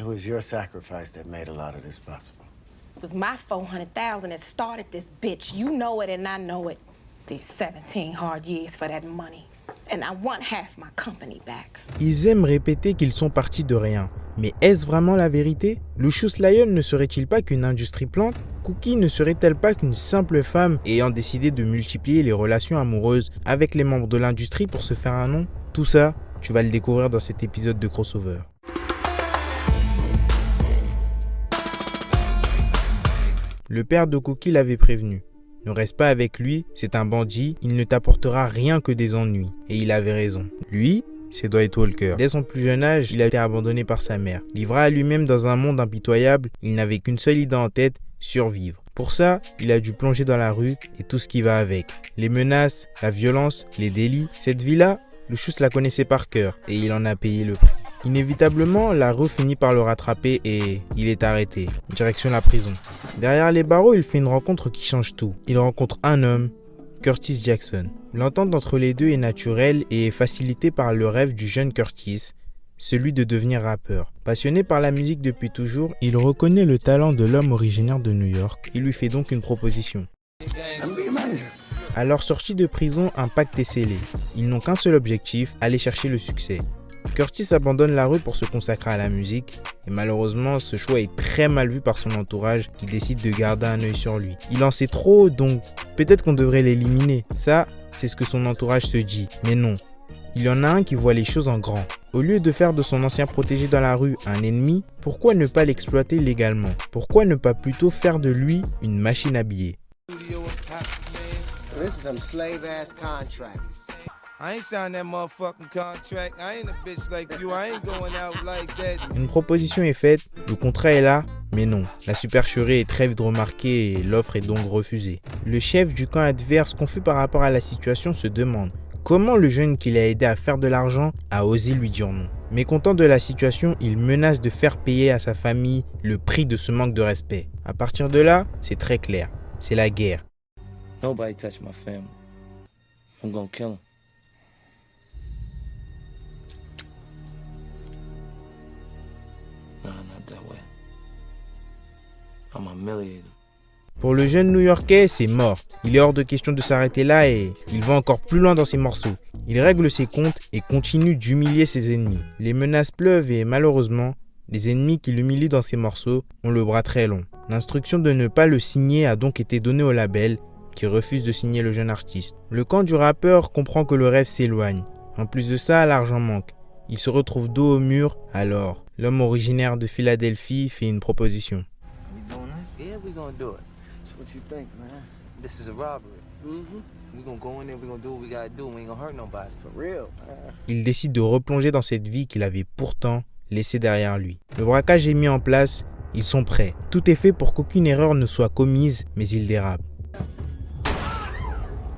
It was your sacrifice that made a lot of this possible. It was my 400,000 that started this bitch. You know it and I know it. Did 17 hard years for that money. And I want half my company back. Ils aiment répéter qu'ils sont partis de rien. Mais est-ce vraiment la vérité? Lucious Lyon ne serait-il pas qu'une industrie plante? Cookie ne serait-elle pas qu'une simple femme ayant décidé de multiplier les relations amoureuses avec les membres de l'industrie pour se faire un nom? Tout ça, tu vas le découvrir dans cet épisode de Crossover. Le père de Cookie l'avait prévenu. Ne reste pas avec lui, c'est un bandit, il ne t'apportera rien que des ennuis. Et il avait raison. Lui, c'est Dwight Walker. Dès son plus jeune âge, il a été abandonné par sa mère. Livré à lui-même dans un monde impitoyable, il n'avait qu'une seule idée en tête, survivre. Pour ça, il a dû plonger dans la rue et tout ce qui va avec. Les menaces, la violence, les délits. Cette vie-là, Lucious la connaissait par cœur et il en a payé le prix. Inévitablement, la rue finit par le rattraper et il est arrêté. Direction la prison. Derrière les barreaux, il fait une rencontre qui change tout. Il rencontre un homme, Curtis Jackson. L'entente entre les deux est naturelle et est facilitée par le rêve du jeune Curtis, celui de devenir rappeur. Passionné par la musique depuis toujours, il reconnaît le talent de l'homme originaire de New York. Il lui fait donc une proposition. À leur sortie de prison, un pacte est scellé. Ils n'ont qu'un seul objectif, aller chercher le succès. Curtis abandonne la rue pour se consacrer à la musique et malheureusement ce choix est très mal vu par son entourage qui décide de garder un œil sur lui. Il en sait trop donc peut-être qu'on devrait l'éliminer. Ça, c'est ce que son entourage se dit. Mais non, il y en a un qui voit les choses en grand. Au lieu de faire de son ancien protégé dans la rue un ennemi, pourquoi ne pas l'exploiter légalement? Pourquoi ne pas plutôt faire de lui une machine à billets? This is some slave-ass contracts. I ain't signed that motherfucking contract. I ain't a bitch like you. I ain't going out like that. Une proposition est faite, le contrat est là, mais non. La supercherie est très vite remarquée et l'offre est donc refusée. Le chef du camp adverse, confus par rapport à la situation, se demande comment le jeune qui l'a aidé à faire de l'argent a osé lui dire non. Mécontent de la situation, il menace de faire payer à sa famille le prix de ce manque de respect. À partir de là, c'est très clair, c'est la guerre. Nobody touch my family. I'm gonna kill him. Nah, not that way. I'm humiliated. Pour le jeune New-Yorkais, c'est mort. Il est hors de question de s'arrêter là et il va encore plus loin dans ses morceaux. Il règle ses comptes et continue d'humilier ses ennemis. Les menaces pleuvent et malheureusement, les ennemis qui l'humilient dans ses morceaux ont le bras très long. L'instruction de ne pas le signer a donc été donnée au label qui refuse de signer le jeune artiste. Le camp du rappeur comprend que le rêve s'éloigne. En plus de ça, l'argent manque. Il se retrouve dos au mur, alors l'homme originaire de Philadelphie fait une proposition. Yeah, we gonna do it. So what you think, man? This is a robbery. Mm-hmm. We gonna go in there, we gonna do what we gotta do. We ain't gonna hurt nobody. For real. Il décide de replonger dans cette vie qu'il avait pourtant laissée derrière lui. Le braquage est mis en place, ils sont prêts. Tout est fait pour qu'aucune erreur ne soit commise, mais il dérape.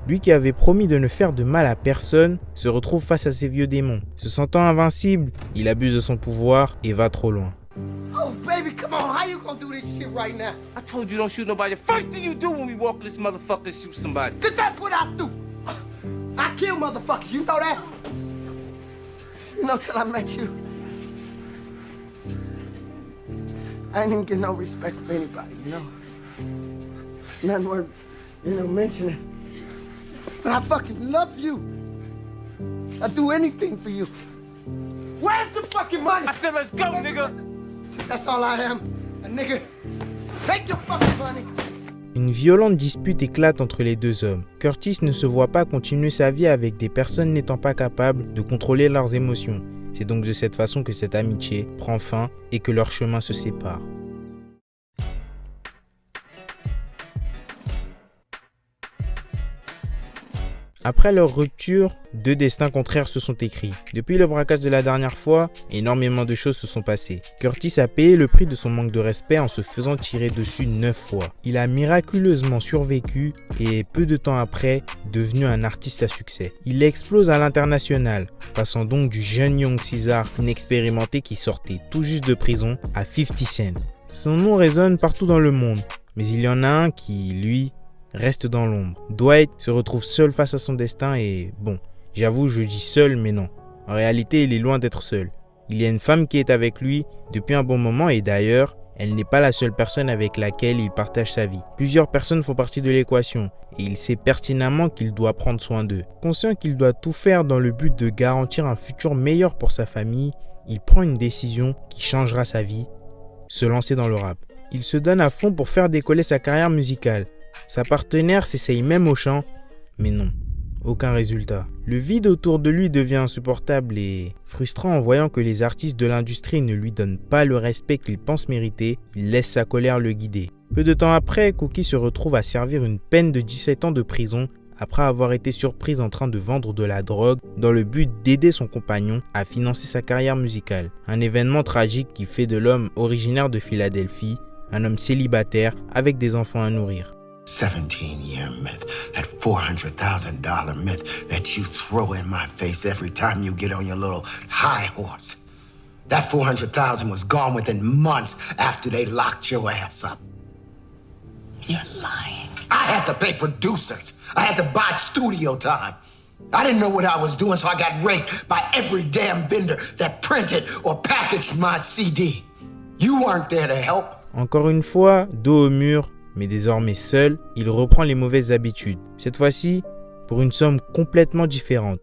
Lui qui avait promis de ne faire de mal à personne se retrouve face à ses vieux démons. Se sentant invincible, il abuse de son pouvoir et va trop loin. Oh, baby, come on. How you gonna do this shit right now? I told you don't shoot nobody. The first thing you do when we walk this motherfucker is shoot somebody. Cause that's what I do. I kill motherfuckers. You know that? You know, till I met you, I didn't even get no respect from anybody, you know? Nothing worth, mentioning. But I fucking love you. I'd do anything for you. Where's the fucking money? I said let's go, nigga. That's all I am, a nigga. Take your fucking money. Une violente dispute éclate entre les deux hommes. Curtis ne se voit pas continuer sa vie avec des personnes n'étant pas capables de contrôler leurs émotions. C'est donc de cette façon que cette amitié prend fin et que leurs chemins se séparent. Après leur rupture, deux destins contraires se sont écrits. Depuis le braquage de la dernière fois, énormément de choses se sont passées. Curtis a payé le prix de son manque de respect en se faisant tirer dessus 9 fois. Il a miraculeusement survécu et est peu de temps après devenu un artiste à succès. Il explose à l'international, passant donc du jeune Young Caesar inexpérimenté qui sortait tout juste de prison à 50 Cent. Son nom résonne partout dans le monde, mais il y en a un qui, lui, reste dans l'ombre. Dwight se retrouve seul face à son destin et bon, j'avoue je dis seul mais non. En réalité il est loin d'être seul. Il y a une femme qui est avec lui depuis un bon moment et d'ailleurs, elle n'est pas la seule personne avec laquelle il partage sa vie. Plusieurs personnes font partie de l'équation et il sait pertinemment qu'il doit prendre soin d'eux. Conscient qu'il doit tout faire dans le but de garantir un futur meilleur pour sa famille, il prend une décision qui changera sa vie, se lancer dans le rap. Il se donne à fond pour faire décoller sa carrière musicale. Sa partenaire s'essaye même au chant, mais non, aucun résultat. Le vide autour de lui devient insupportable et frustrant en voyant que les artistes de l'industrie ne lui donnent pas le respect qu'il pense mériter, il laisse sa colère le guider. Peu de temps après, Cookie se retrouve à servir une peine de 17 ans de prison après avoir été surprise en train de vendre de la drogue dans le but d'aider son compagnon à financer sa carrière musicale. Un événement tragique qui fait de l'homme originaire de Philadelphie un homme célibataire avec des enfants à nourrir. 17-year myth, that $400,000 myth that you throw in my face every time you get on your little high horse. That $400,000 was gone within months after they locked your ass up. You're lying. I had to pay producers. I had to buy studio time. I didn't know what I was doing, so I got raped by every damn vendor that printed or packaged my CD. You weren't there to help. Encore une fois, dos au mur, mais désormais seul, il reprend les mauvaises habitudes. Cette fois-ci, pour une somme complètement différente.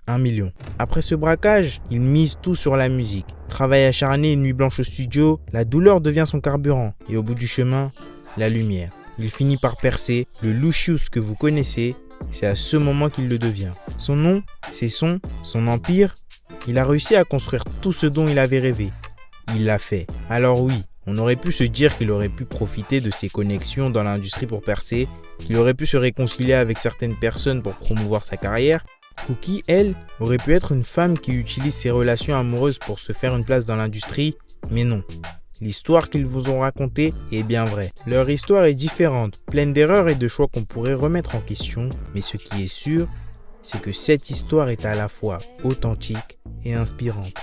1 million. Après ce braquage, il mise tout sur la musique. Travail acharné et nuit blanche au studio, la douleur devient son carburant. Et au bout du chemin, la lumière. Il finit par percer, le Lucius que vous connaissez, c'est à ce moment qu'il le devient. Son nom, ses sons, son empire, il a réussi à construire tout ce dont il avait rêvé. Il l'a fait. Alors oui, on aurait pu se dire qu'il aurait pu profiter de ses connexions dans l'industrie pour percer, qu'il aurait pu se réconcilier avec certaines personnes pour promouvoir sa carrière. Cookie, elle, aurait pu être une femme qui utilise ses relations amoureuses pour se faire une place dans l'industrie, mais non. L'histoire qu'ils vous ont racontée est bien vraie. Leur histoire est différente, pleine d'erreurs et de choix qu'on pourrait remettre en question, mais ce qui est sûr, c'est que cette histoire est à la fois authentique et inspirante.